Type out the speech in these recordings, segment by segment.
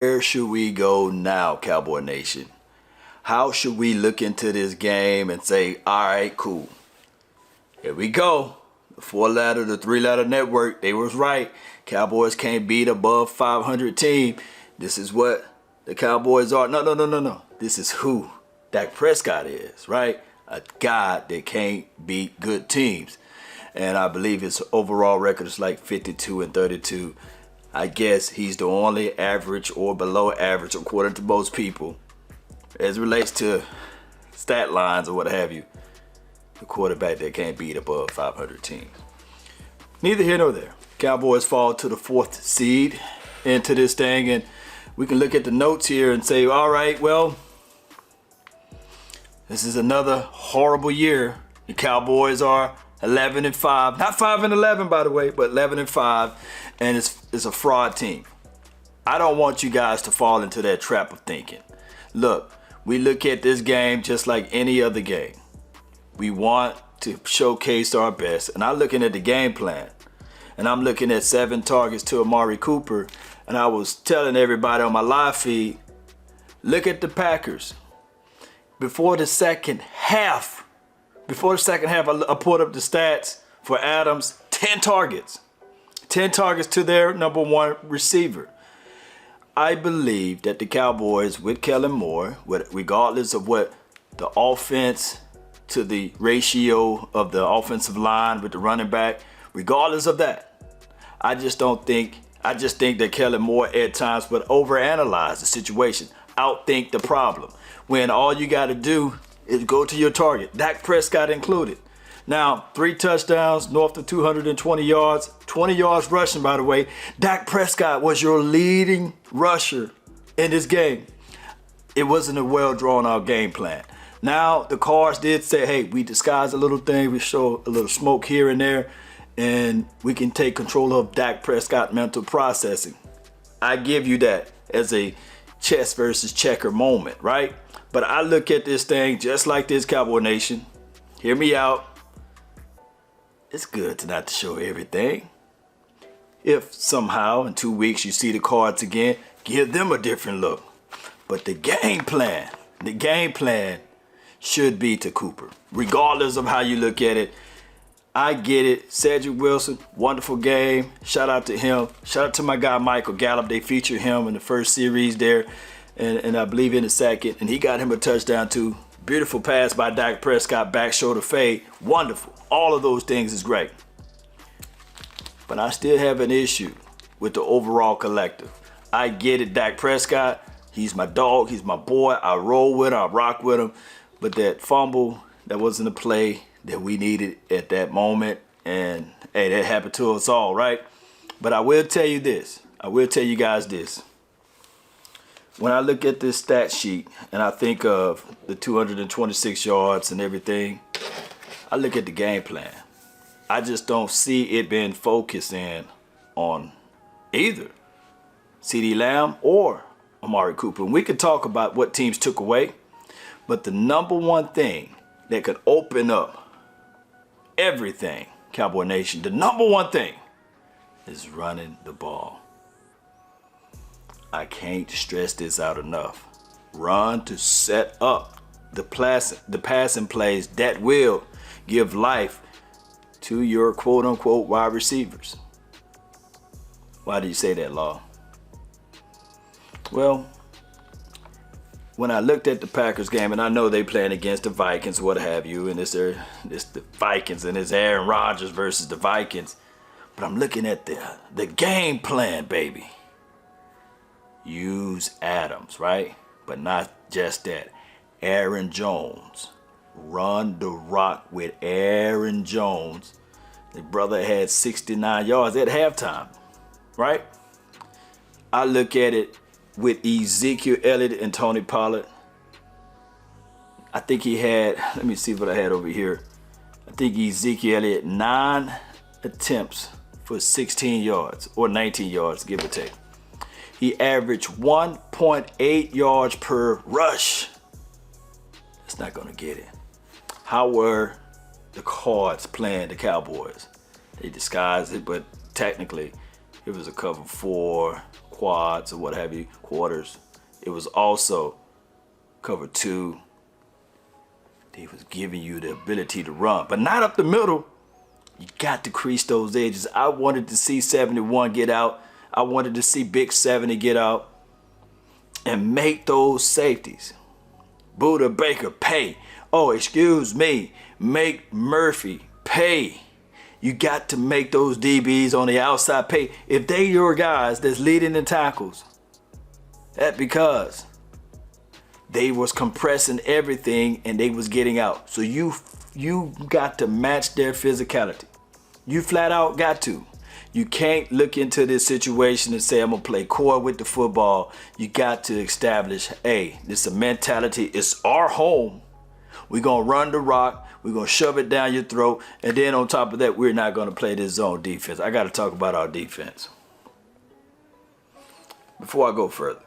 Where should we go now, Cowboy Nation? How should we look into this game and say, all right, cool. Here we go. The the three-letter network, they was right. Cowboys can't beat above 500 team. This is what the Cowboys are. No. This is who Dak Prescott is, right? A guy that can't beat good teams. And I believe his overall record is like 52-32. I guess he's the only average or below average, according to most people, as it relates to stat lines or what have you, the quarterback that can't beat above 500 teams. Neither here nor there. Cowboys fall to the 4th seed into this thing, and we can look at the notes here and say, all right, well, this is another horrible year. The Cowboys are 11-5, not 5-11 by the way, but 11-5, and it's a fraud team. I don't want you guys to fall into that trap of thinking. Look, we look at this game just like any other game. We want to showcase our best, and I'm looking at the game plan, and I'm looking at 7 targets to Amari Cooper, and I was telling everybody on my live feed, look at the Packers. Before the second half, I pulled up the stats for Adams. 10 targets to their number 1 receiver. I believe that the Cowboys with Kellen Moore, regardless of what the offense to the ratio of the offensive line with the running back, regardless of that, I just think that Kellen Moore at times would overanalyze the situation, outthink the problem, when all you got to do is go to your target, Dak Prescott included. Now, 3 touchdowns, north of 220 yards, 20 yards rushing, by the way. Dak Prescott was your leading rusher in this game. It wasn't a well drawn out game plan. Now, the Cards did say, hey, we disguise a little thing, we show a little smoke here and there, and we can take control of Dak Prescott mental processing. I give you that as a chess versus checker moment, right? But I look at this thing just like this, Cowboy Nation. Hear me out. It's good to not to show everything. If somehow in 2 weeks you see the Cards again, give them a different look. But the game plan should be to Cooper, regardless of how you look at it. I get it. Cedric Wilson, wonderful game. Shout out to him. Shout out to my guy Michael Gallup. They featured him in the first series there, and I believe in the second, and he got him a touchdown too. Beautiful pass by Dak Prescott, back shoulder fade. Wonderful. All of those things is great. But I still have an issue with the overall collective. I get it, Dak Prescott. He's my dog. He's my boy. I roll with him. I rock with him. But that fumble, that wasn't a play that we needed at that moment. And, hey, that happened to us all, right? But I will tell you this. I will tell you guys this. When I look at this stat sheet and I think of the 226 yards and everything, I look at the game plan. I just don't see it being focused in on either CeeDee Lamb or Amari Cooper. And we could talk about what teams took away, but the number one thing that could open up everything, Cowboy Nation, the number one thing is running the ball. I can't stress this out enough. Run to set up the passing plays that will give life to your quote-unquote wide receivers. Why do you say that, Law? Well, when I looked at the Packers game, and I know they playing against the Vikings, what have you, and it's the Vikings, and it's Aaron Rodgers versus the Vikings, but I'm looking at the game plan, baby. Use Adams, right? But not just that. Aaron Jones. Run the rock with Aaron Jones. The brother had 69 yards at halftime, right? I look at it with Ezekiel Elliott and Tony Pollard. I think he had, let me see what I had over here. I think Ezekiel Elliott 9 attempts for 16 yards or 19 yards, give or take. He averaged 1.8 yards per rush. That's not going to get it. How were the Cards playing the Cowboys? They disguised it, but technically it was a cover 4, quads or what have you, quarters. It was also cover 2. He was giving you the ability to run, but not up the middle. You got to crease those edges. I wanted to see 71 get out. I wanted to see Big 70 get out and make those safeties. Buda Baker, pay. Oh, excuse me. Make Murphy pay. You got to make those DBs on the outside pay. If they your guys that's leading the tackles, that's because they was compressing everything and they was getting out. So you got to match their physicality. You flat out got to. You can't look into this situation and say, I'm going to play core with the football. You got to establish, hey, this is a mentality. It's our home. We're going to run the rock. We're going to shove it down your throat. And then on top of that, we're not going to play this zone defense. I got to talk about our defense. Before I go further,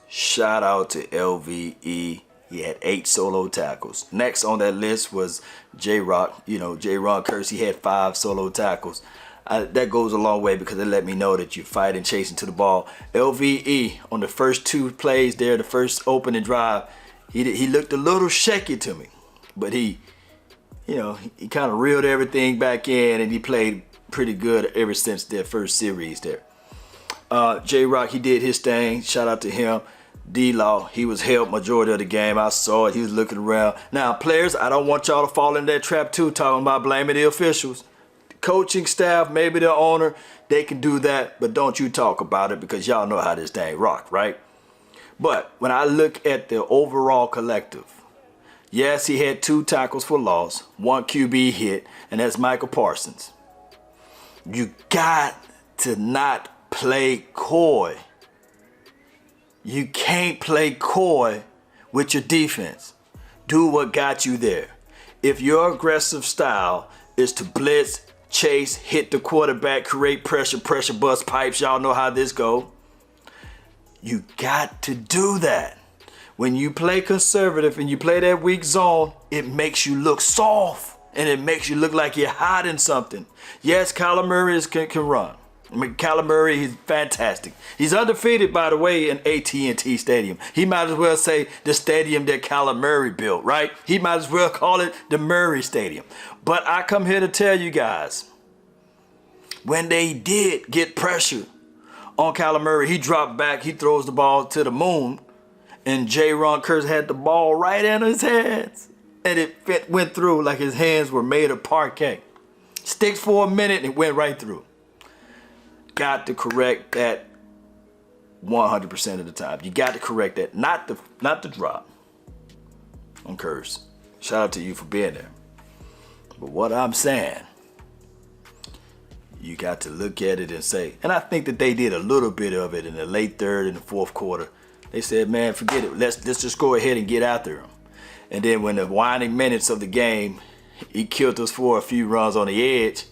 shout out to LVE. He had 8 solo tackles. Next on that list was J-Rock. You know, J-Ron Curse, he had 5 solo tackles. That goes a long way because it let me know that you're fighting, chasing to the ball. LVE, on the first 2 plays there, the first opening drive, he looked a little shaky to me. But he kind of reeled everything back in, and he played pretty good ever since their first series there. J-Rock, he did his thing. Shout out to him. D-Law, he was held majority of the game. I saw it. He was looking around. Now, players, I don't want y'all to fall in that trap too, talking about blaming the officials. The coaching staff, maybe the owner, they can do that, but don't you talk about it because y'all know how this thing rock, right? But when I look at the overall collective, yes, he had 2 tackles for loss, 1 QB hit, and that's Michael Parsons. You got to not play coy. You can't play coy with your defense. Do what got you there. If your aggressive style is to blitz, chase, hit the quarterback, create pressure, bust pipes, y'all know how this go. You got to do that. When you play conservative and you play that weak zone, it makes you look soft and it makes you look like you're hiding something. Yes, Kyler Murray can run. I mean, Kyler Murray, he's fantastic. He's undefeated, by the way, in AT&T Stadium. He might as well say the stadium that Kyler Murray built, right? He might as well call it the Murray Stadium. But I come here to tell you guys, when they did get pressure on Kyler Murray, he dropped back, he throws the ball to the moon, and J-Ron Curse had the ball right in his hands. And it went through like his hands were made of parquet. Sticks for a minute and it went right through. Got to correct that 100% of the time. You got to correct that, not the drop on Curse. Shout out to you for being there. But what I'm saying, you got to look at it and say, and I think that they did a little bit of it in the late 3rd and the 4th quarter. They said, man, forget it. Let's just go ahead and get after him. And then when the winding minutes of the game, he killed us for a few runs on the edge.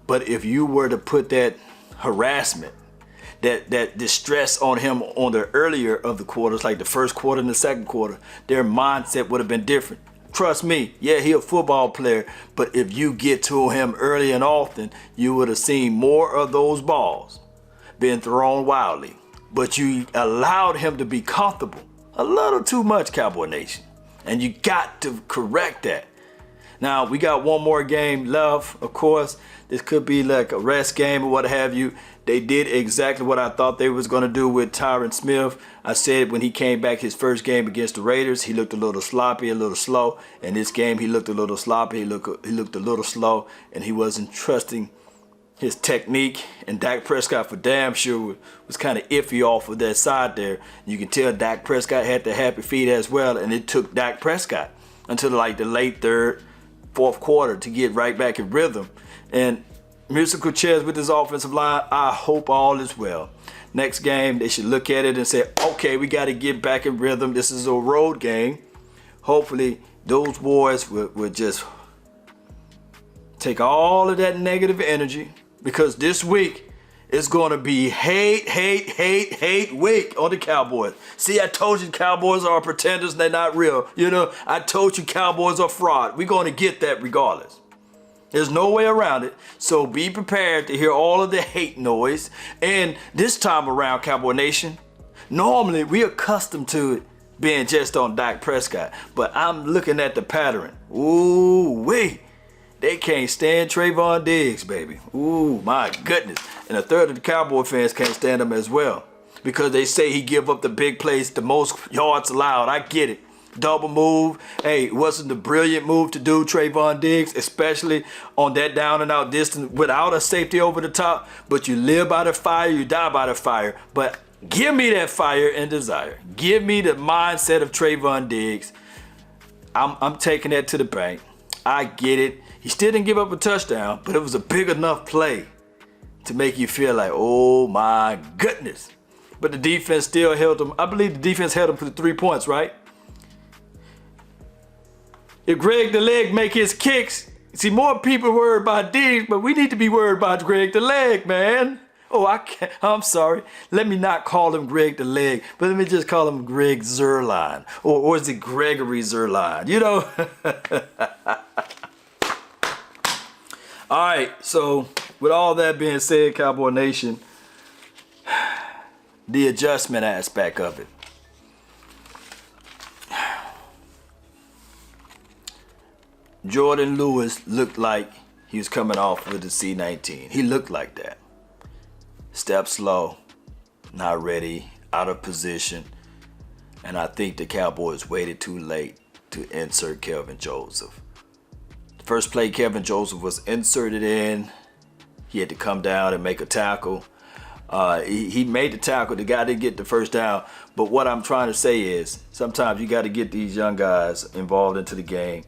But if you were to put that harassment, that distress on him on the earlier of the quarters, like the first quarter and the second quarter, their mindset would have been different. Trust me, yeah, he a football player, but if you get to him early and often, you would have seen more of those balls being thrown wildly. But you allowed him to be comfortable a little too much, Cowboy Nation. And you got to correct that. Now, we got one more game left, of course. This could be like a rest game or what have you. They did exactly what I thought they was going to do with Tyron Smith. I said when he came back his first game against the Raiders, he looked a little sloppy, a little slow. In this game, he looked a little sloppy, he looked a little slow, and he wasn't trusting his technique. And Dak Prescott, for damn sure, was kind of iffy off of that side there. You can tell Dak Prescott had the happy feet as well, and it took Dak Prescott until like the late 3rd, 4th quarter to get right back in rhythm. And musical chairs with this offensive line, I hope all is well. Next game, they should look at it and say, okay, we got to get back in rhythm. This is a road game. Hopefully, those boys will just take all of that negative energy, because this week is going to be hate week on the Cowboys. See, I told you Cowboys are pretenders. They're not real. You know, I told you Cowboys are fraud. We're going to get that regardless. There's no way around it. So be prepared to hear all of the hate noise. And this time around, Cowboy Nation, normally we're accustomed to it being just on Dak Prescott. But I'm looking at the pattern. Ooh, wait. They can't stand Trayvon Diggs, baby. Ooh, my goodness. And a third of the Cowboy fans can't stand him as well, because they say he give up the big plays, the most yards allowed. I get it. Double move. Hey, it wasn't the brilliant move to do, Trayvon Diggs, especially on that down and out distance without a safety over the top. But you live by the fire, you die by the fire. But give me that fire and desire. Give me the mindset of Trayvon Diggs. I'm taking that to the bank. I get it. He still didn't give up a touchdown, but it was a big enough play to make you feel like, oh my goodness. But the defense still held him. I believe the defense held him for the 3 points, right? If Greg the Leg make his kicks, see, more people worried about Diggs, but we need to be worried about Greg the Leg, man. Oh, I'm sorry. Let me not call him Greg the Leg, but let me just call him Greg Zuerlein. Or is it Gregory Zuerlein? You know? All right, so with all that being said, Cowboy Nation, the adjustment aspect of it. Jordan Lewis looked like he was coming off with the C-19. He looked like that. Step slow, not ready, out of position. And I think the Cowboys waited too late to insert Kelvin Joseph. First play, Kelvin Joseph was inserted in. He had to come down and make a tackle. He made the tackle. The guy didn't get the first down. But what I'm trying to say is sometimes you got to get these young guys involved into the game.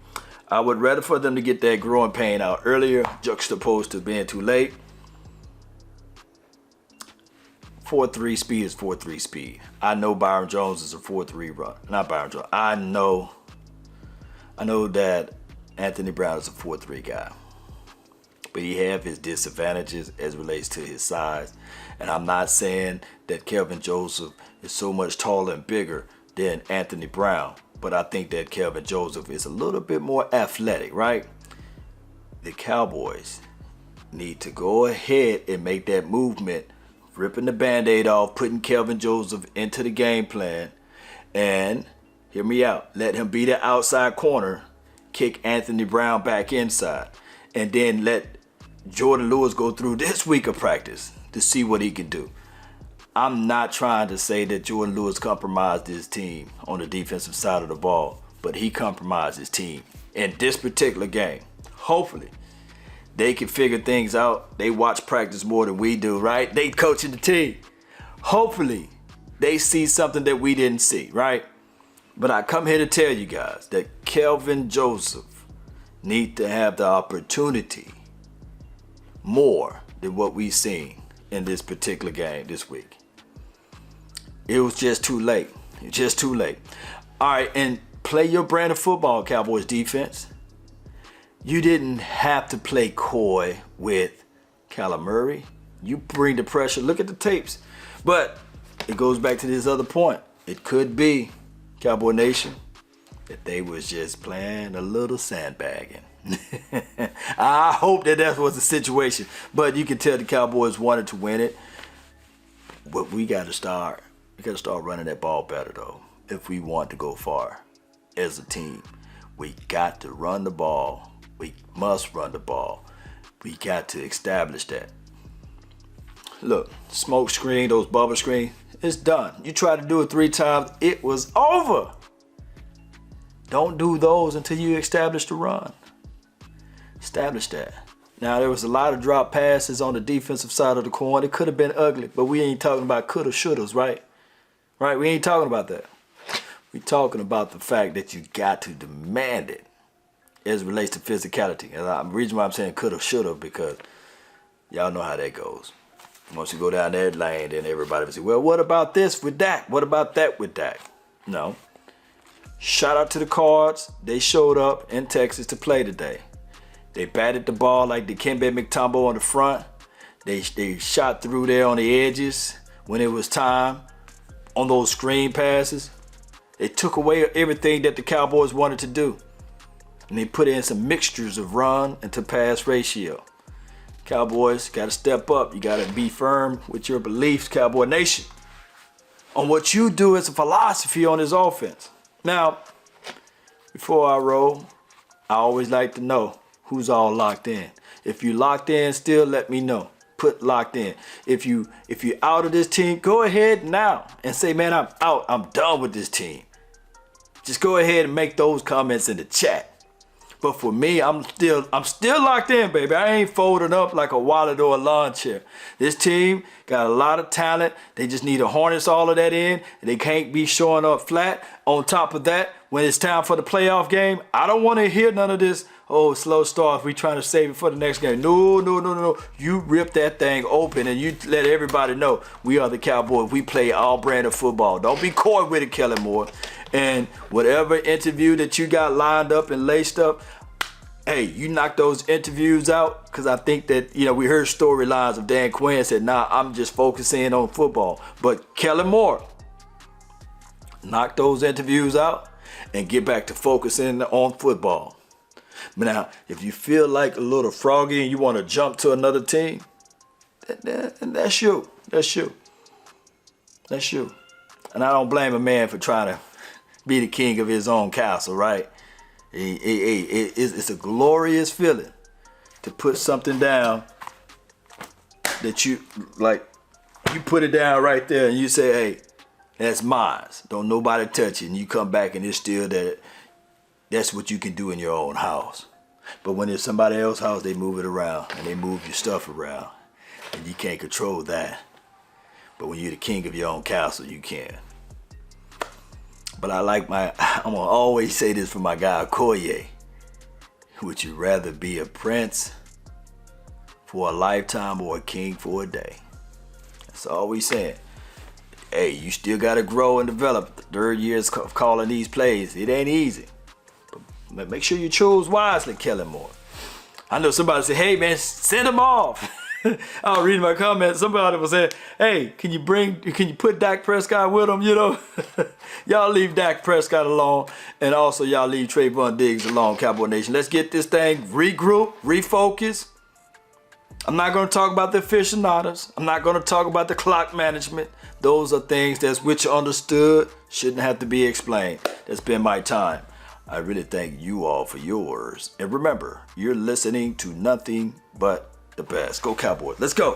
I would rather for them to get that growing pain out earlier, juxtaposed to being too late. 4.3 speed is 4.3 speed. I know Byron Jones is a 4.3 run. Not Byron Jones. I know that Anthony Brown is a 4.3 guy. But he have his disadvantages as relates to his size. And I'm not saying that Kelvin Joseph is so much taller and bigger than Anthony Brown. But I think that Kelvin Joseph is a little bit more athletic, right? The Cowboys need to go ahead and make that movement, ripping the Band-Aid off, putting Kelvin Joseph into the game plan, and hear me out, let him be the outside corner, kick Anthony Brown back inside, and then let Jordan Lewis go through this week of practice to see what he can do. I'm not trying to say that Jordan Lewis compromised his team on the defensive side of the ball, but he compromised his team in this particular game. Hopefully, they can figure things out. They watch practice more than we do, right? They coaching the team. Hopefully, they see something that we didn't see, right? But I come here to tell you guys that Kelvin Joseph needs to have the opportunity more than what we've seen in this particular game this week. It was just too late. Just too late. All right, and play your brand of football, Cowboys defense. You didn't have to play coy with Kyler Murray. You bring the pressure. Look at the tapes. But it goes back to this other point. It could be, Cowboy Nation, that they was just playing a little sandbagging. I hope that was the situation. But you can tell the Cowboys wanted to win it. But we got to start. We got to start running that ball better, though, if we want to go far as a team. We got to run the ball. We must run the ball. We got to establish that. Look, smoke screen, those bubble screen, it's done. You try to do it 3 times, it was over. Don't do those until you establish the run. Establish that. Now, there was a lot of drop passes on the defensive side of the coin. It could have been ugly, but we ain't talking about coulda, shouldas, right? Right? We ain't talking about that. We talking about the fact that you got to demand it as it relates to physicality. And the reason why I'm saying coulda, shoulda, because y'all know how that goes. Once you go down that lane, then everybody will say, well, what about this with Dak? What about that with Dak? No. Shout out to the Cards. They showed up in Texas to play today. They batted the ball like Dikembe Mutombo on the front. They shot through there on the edges when it was time on those screen passes. They took away everything that the Cowboys wanted to do. and they put in some mixtures of run and to pass ratio. Cowboys got to step up. You got to be firm with your beliefs, Cowboy Nation, on what you do as a philosophy on this offense. Now, before I roll, I always like to know who's all locked in. If you locked in still, let me know. Put locked in. If you're out of this team, go ahead now and say, man, I'm out. I'm done with this team. Just go ahead and make those comments in the chat. But for me, I'm still locked in, baby. I ain't folding up like a wallet or a lawn chair. This team got a lot of talent. They just need to harness all of that in. And they can't be showing up flat. On top of that, when it's time for the playoff game, I don't want to hear none of this, oh, slow start, we trying to save it for the next game. No. You rip that thing open and you let everybody know we are the Cowboys. We play our brand of football. Don't be coy with it, Kellen Moore. And whatever interview that you got lined up and laced up, hey, you knock those interviews out, because I think that, we heard storylines of Dan Quinn said, nah, I'm just focusing on football. But Kellen Moore, knock those interviews out and get back to focusing on football. But now, if you feel like a little froggy and you want to jump to another team, that's you. That's you. And I don't blame a man for trying to be the king of his own castle, right? It's a glorious feeling to put something down that you put it down right there and you say, hey, that's mine. Don't nobody touch it. And you come back and it's still that. That's what you can do in your own house. But when it's somebody else's house, they move it around and they move your stuff around. And you can't control that. But when you're the king of your own castle, you can. But I'm going to always say this for my guy, Okoye. Would you rather be a prince for a lifetime or a king for a day? That's all we saying. Hey, you still got to grow and develop. The third year is calling these plays. It ain't easy. But make sure you choose wisely, Kellen Moore. I know somebody said, hey, man, send him off. I was reading my comments. Somebody was saying, hey, can you put Dak Prescott with him, Y'all leave Dak Prescott alone. And also y'all leave Trayvon Diggs alone, Cowboy Nation. Let's get this thing regroup, refocus. I'm not going to talk about the aficionados. I'm not going to talk about the clock management. Those are things that's which are understood, shouldn't have to be explained. That's been my time. I really thank you all for yours. And remember, you're listening to nothing but the best. Go Cowboys. Let's go.